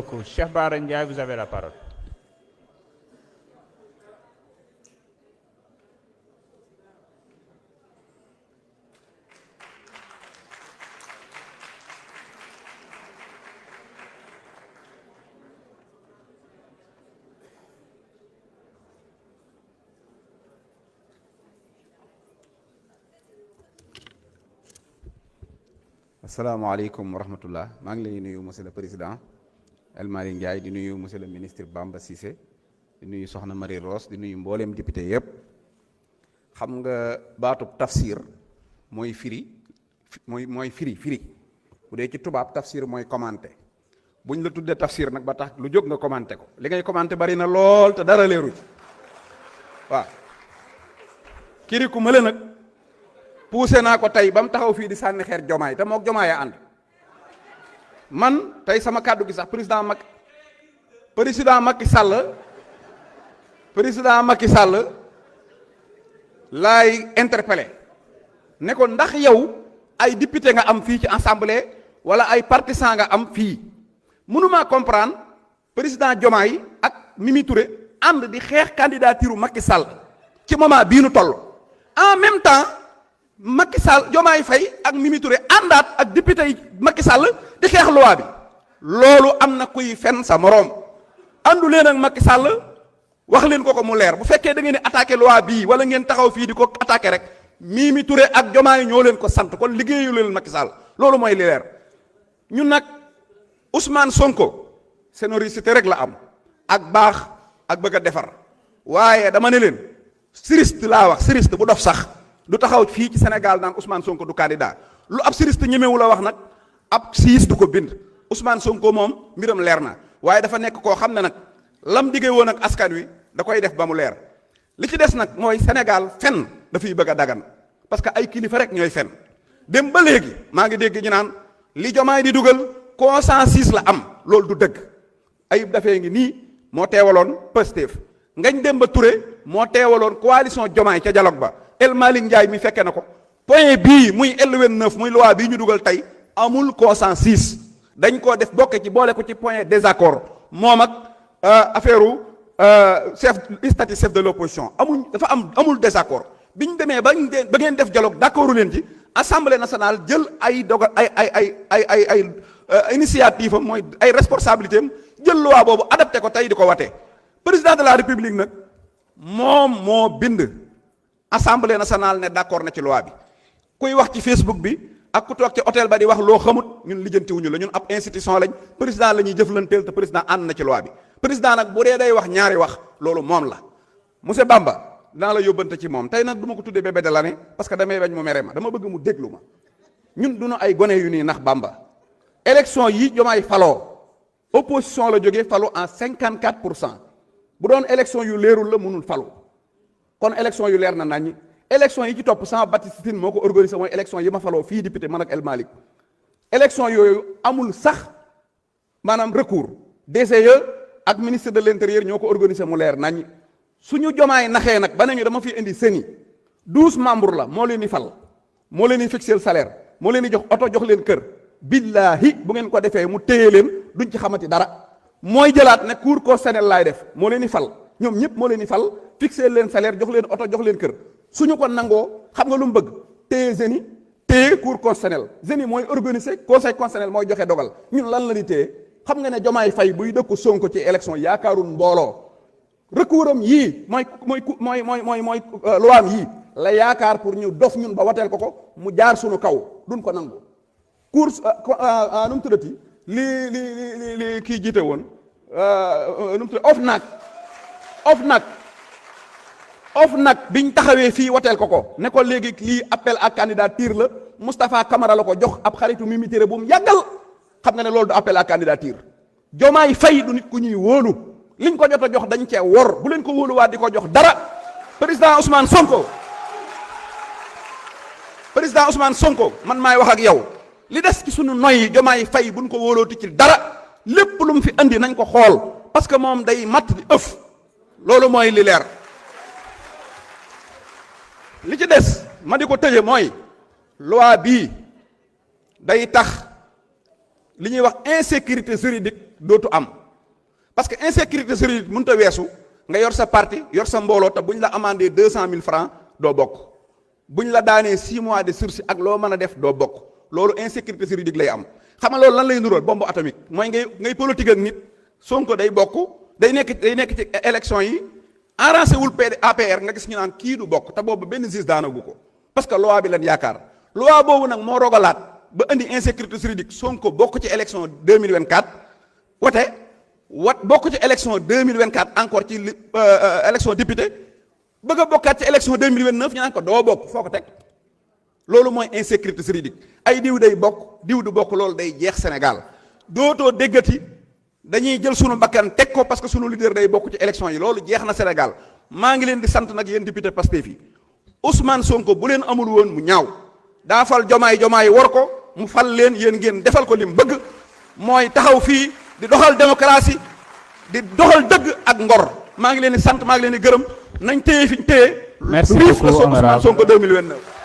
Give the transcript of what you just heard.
beaucoup. Cheikh Bara Ndiaye, vous avez la parole. asalaamaaleykum wa rahmatullah maa ngi lay nuyu monsieur le président El Malick Ndiaye di nuyu monsieur le ministre Bamba Cissé di nuyu soxna Marie Rose di nuyu mbooleem député yépp xam nga baatub tafsir mooy firi mooy firi bu dee ci tubaab tafsir mooy commenté buñ la tuddee tafsir nag ba tax lu jóg nga commenté ko li ngay commenté bari na lool te dara leeru ci waaw kiri ku mële nag poussé naa ko tey ba mu taxaw fii di sànni xeer jomaay te mook jomaay a ànd man tey sama kàddu gi sax président Macky Sall laay interpellé ne ko ndax yow ay député nga am fii ci assemblée wala ay partisans nga am fii mënumaa comprendre président Diomaye ak Mimi Touré ànd di xeex candidature Macky Sall ci moment bii nu toll en même temps Macky Sall Diomaye Faye ak Mimi Touré àndaat ak député yi Macky Sall di xeex loi bi loolu am na kuy fen sa moroom àndu leen ak Macky Sall wax leen ko mu leer bu fekkee da ngeen di attaqué loi bii wala ngeen taxaw fii di ko attaqué rek Mimi Touré ak Diomaye ñoo leen ko sant kon liggéeyu leen Macky Sall loolu mooy li leer ñun nag Ousmane Sonko sénorité rek la am ak baax ak bëgg a defar waaye dama ne leen siriste laa wax siriste bu dof sax du taxaw fii ci Sénégal naan Ousmane Sonko du candidat lu ab siriste ñemewu la wax nag ab siis du ko bind Ousmane Sonko moom mbiram leer na waaye dafa nekk koo xam ne nag lam diggee woon ak askan wi da koy def ba mu leer li ci des nag mooy Sénégal fen dafay bëgg a dagan parce que ay kilifa rek ñooy fen dem ba léegi maa ngi dégg ñu naan li Diomaye di dugal consensus la am loolu du dëgg Ayib Daffé ngi nii moo teewaloon Pastef Ngagne Demba Touré moo teewaloon coalition Diomaye ca dialogue ba El Malick Ndiaye mi fekke na ko point bii muy L29 muy loi bii ñu dugal tey amul consensus dañ koo def bokke ci boole ko ci point désaccord moom ak affaire chef de l'opposition amul désaccord bi ñu demee ba ngeen def dialogue d'accordu leen ci assemblée nationale jël ay dogal ay initiative am mooy ay responsabilité am jël loi boobu adapté ko tey di ko watee président de la république nag moom moo bind assemblée nationale ne d'accord na ci loi bi kuy wax ci Facebook bi ak ku toog ci hôtel ba di wax loo xamut ñun lijjantiwuñu la ñun ab institution lañ président la ñuy jëflanteel te président ànd na ci loi bi président nag bu dee day wax ñaari wax loolu moom la monsieur Bamba dinaa la yóbbante ci moom tey nag du ma ko tuddee bébé de l'année parce que damay bañ mu mere ma dama bëgg mu déglu ma ñun duñu ay gone yu nii nax Bamba élection yi Diomaye faloo opposition la jógee falu en 54% bu doon élection yu leerul la mënul falu kon élection yu leer na naññi élection yi ci topp sama Baptiste Tine moo ko organisé mooy élection yi ma faloo fii député man ak El Malick élection yooyu amul sax maanaam recours DCE ak ministre de l'intérieur ñoo ko organisé mu leer naññi suñu Diomaye naxee nag ba nañu dama fi indi CENI 12 membres la moo leen di fal moo leen di fixer salaire moo leen di jox oto jox leen kër billahi bu ngeen ko defee mu téye leen duñ ci xamati dara mooy jëlaat ne cour constitutionnel laay def moo leen di fal ñoom ñëpp moo leen di fal fixer leen salaire jox leen oto jox leen kër suñu ko nangoo xam nga lu mu bëgg téye CENI téye cour constitutionnel CENI mooy organiser conseil constitutionnel mooy joxe dogal ñun lan la di téye xam nga ne Diomaye Faye buy dëkku Sonko ci élection yaakaarul mbooloo recours am yii mooy loi am yii la yaakaar pour ñu dof ñun ba wateel ko mu jaar suñu kaw duñ ko nangu cour nu mu tuddati li kii jiite woon nu mu tuddati OFNAC biñ taxawee fii wateel ko ne ko léegi lii appel à candidature la Moustapha Camara la ko jox ab xaritu Mimi Touré bu mu yàggal xam nga ne loolu du appel à candidature Diomaye Faye du nit ku ñuy wóolu liñ ko jot a jox dañ cee wor bu leen ko wóoluwaat di ko jox dara président Ousmane Sonko man maay wax ak yow li des ci sunu noy Diomaye Faye buñ ko wóolooti ci dara lépp lu mu fi andi nañ ko xool parce que moom day matt di ëf loolu mooy li leer li ci des ma di ko tëje mooy loi bii day tax li ñuy wax insécurité juridique dootu am parce que insécurité juridique mënut a weesu nga yor sa parti yor sa mbooloo te buñ la amandé 200 000 francs doo bokk buñ la daanee 6 mois de sursis ak loo mën a def doo bokk loolu insécurité juridique lay am. xam nga loolu lan lay nuróol bombe atomique mooy ngay politique ak nit Sonko day bokk day nekk ci élection yi arrangé wul APR nga gis ñu naan kii du bokk te boobu benn juge daanagu ko parce que loi bi leen yaakaar loi boobu nag moo rogalaat ba indi insécurité juridique Sonko bokk ci élection 2024 bokk ci élection 2024 encore ci élection député bëgg a bokkaat ci élection 2029 ñu naan ko doo bokk foo ko teg loolu mooy insécurité juridique ay diw day bokk diw du bokk loolu day jeex Sénégal dootoo déggati dañuy jël sunu bakkan teg ko parce que sunu leader day bokk ci élection yi loolu jeex na Sénégal maa ngi leen di sant nag yéen député Pastef yi Ousmane Sonko bu leen amul woon mu ñaaw daa fal jomaay war ko mu fal leen yéen ngeen defal ko lim bëgg mooy taxaw fii di doxal démocratie di doxal dëgg ak ngor maa ngi leen di sant maa ngi leen di gërëm nañ téye fi ñu téye. merci riif beaucoup la Ousmane Sonko 2029.